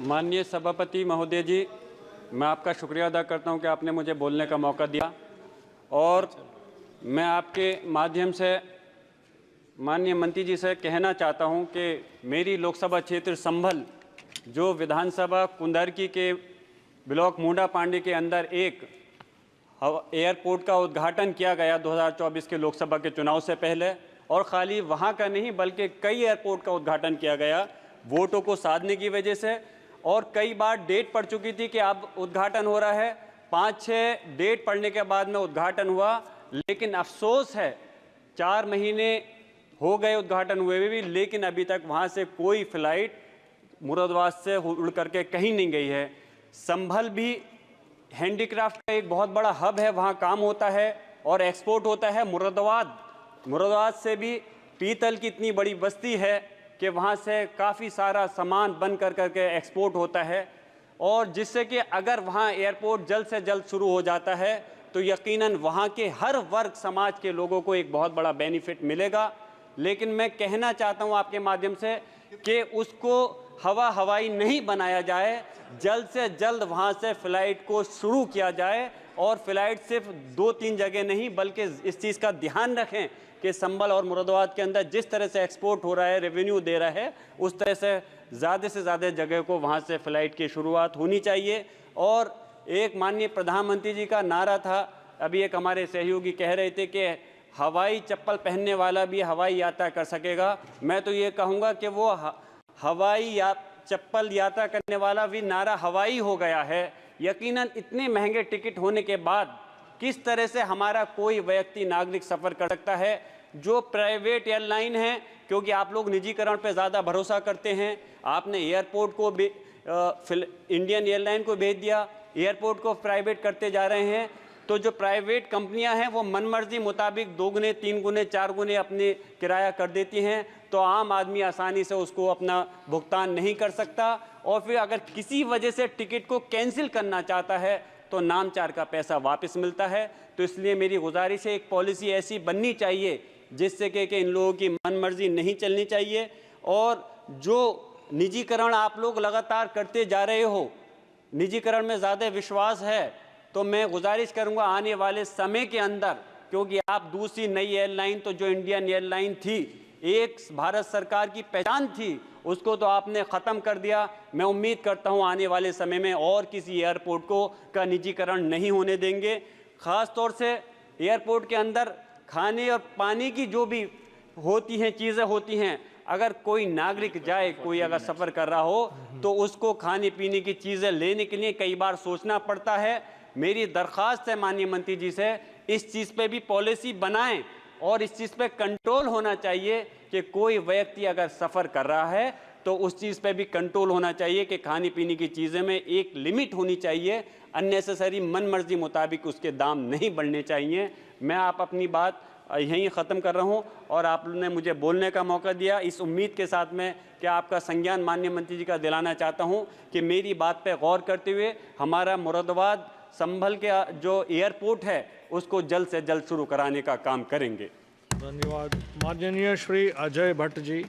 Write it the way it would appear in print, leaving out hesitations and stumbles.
माननीय सभापति महोदय जी, मैं आपका शुक्रिया अदा करता हूं कि आपने मुझे बोलने का मौका दिया और मैं आपके माध्यम से माननीय मंत्री जी से कहना चाहता हूं कि मेरी लोकसभा क्षेत्र संभल जो विधानसभा कुंदरकी के ब्लॉक मुंडा पांडे के अंदर एक एयरपोर्ट का उद्घाटन किया गया 2024 के लोकसभा के चुनाव से पहले, और खाली वहां का नहीं बल्कि कई एयरपोर्ट का उद्घाटन किया गया वोटों को साधने की वजह से। और कई बार डेट पड़ चुकी थी कि अब उद्घाटन हो रहा है, 5-6 डेट पड़ने के बाद में उद्घाटन हुआ, लेकिन अफसोस है 4 महीने हो गए उद्घाटन हुए भी, लेकिन अभी तक वहां से कोई फ्लाइट मुरादाबाद से उड़ करके कहीं नहीं गई है। संभल भी हैंडीक्राफ्ट का एक बहुत बड़ा हब है, वहाँ काम होता है और एक्सपोर्ट होता है। मुरादाबाद से भी पीतल की इतनी बड़ी बस्ती है कि वहाँ से काफ़ी सारा सामान बन करके एक्सपोर्ट होता है, और जिससे कि अगर वहाँ एयरपोर्ट जल्द से जल्द शुरू हो जाता है तो यकीनन वहाँ के हर वर्ग समाज के लोगों को एक बहुत बड़ा बेनिफिट मिलेगा। लेकिन मैं कहना चाहता हूँ आपके माध्यम से कि उसको हवाई नहीं बनाया जाए, जल्द से जल्द वहाँ से फ़्लाइट को शुरू किया जाए। और फ़्लाइट सिर्फ 2-3 जगह नहीं बल्कि इस चीज़ का ध्यान रखें कि संभल और मुरादाबाद के अंदर जिस तरह से एक्सपोर्ट हो रहा है, रेवेन्यू दे रहा है, उस तरह से ज़्यादा जगह को वहाँ से फ़्लाइट की शुरुआत होनी चाहिए। और एक माननीय प्रधानमंत्री जी का नारा था, अभी एक हमारे सहयोगी कह रहे थे कि हवाई चप्पल पहनने वाला भी हवाई यात्रा कर सकेगा। मैं तो ये कहूँगा कि वो हवाई चप्पल यात्रा करने वाला भी नारा हवाई हो गया है। यकीनन इतने महंगे टिकट होने के बाद किस तरह से हमारा कोई व्यक्ति नागरिक सफ़र कर सकता है। जो प्राइवेट एयरलाइन है, क्योंकि आप लोग निजीकरण पे ज़्यादा भरोसा करते हैं, आपने एयरपोर्ट को इंडियन एयरलाइन को भेज दिया, एयरपोर्ट को प्राइवेट करते जा रहे हैं। तो जो प्राइवेट कंपनियां हैं वो मनमर्जी मुताबिक 2 गुने 3 गुने 4 गुने अपने किराया कर देती हैं, तो आम आदमी आसानी से उसको अपना भुगतान नहीं कर सकता। और फिर अगर किसी वजह से टिकट को कैंसिल करना चाहता है तो नामचार का पैसा वापस मिलता है। तो इसलिए मेरी गुजारिश है, एक पॉलिसी ऐसी बननी चाहिए जिससे कि इन लोगों की मनमर्जी नहीं चलनी चाहिए। और जो निजीकरण आप लोग लगातार करते जा रहे हो, निजीकरण में ज़्यादा विश्वास है, तो मैं गुजारिश करूंगा आने वाले समय के अंदर, क्योंकि आप दूसरी नई एयरलाइन तो जो इंडियन एयरलाइन थी, एक भारत सरकार की पहचान थी, उसको तो आपने ख़त्म कर दिया। मैं उम्मीद करता हूं आने वाले समय में और किसी एयरपोर्ट का निजीकरण नहीं होने देंगे। ख़ास तौर से एयरपोर्ट के अंदर खाने और पानी की जो भी होती हैं चीज़ें होती हैं, अगर कोई नागरिक जाए, कोई अगर सफ़र कर रहा हो तो उसको खाने पीने की चीज़ें लेने के लिए कई बार सोचना पड़ता है। मेरी दरख्वास्त है माननीय मंत्री जी से, इस चीज़ पे भी पॉलिसी बनाएं और इस चीज़ पे कंट्रोल होना चाहिए कि कोई व्यक्ति अगर सफ़र कर रहा है तो उस चीज़ पे भी कंट्रोल होना चाहिए कि खाने पीने की चीज़ें में एक लिमिट होनी चाहिए, अननेसेसरी मनमर्जी मुताबिक उसके दाम नहीं बढ़ने चाहिए। मैं आप अपनी बात यहीं ख़त्म कर रहा हूँ और आपने मुझे बोलने का मौका दिया, इस उम्मीद के साथ में कि आपका संज्ञान माननीय मंत्री जी का दिलाना चाहता हूँ कि मेरी बात पे गौर करते हुए हमारा मुरादाबाद संभल के जो एयरपोर्ट है उसको जल्द से जल्द शुरू कराने का काम करेंगे। धन्यवाद। माननीय श्री अजय भट्ट जी।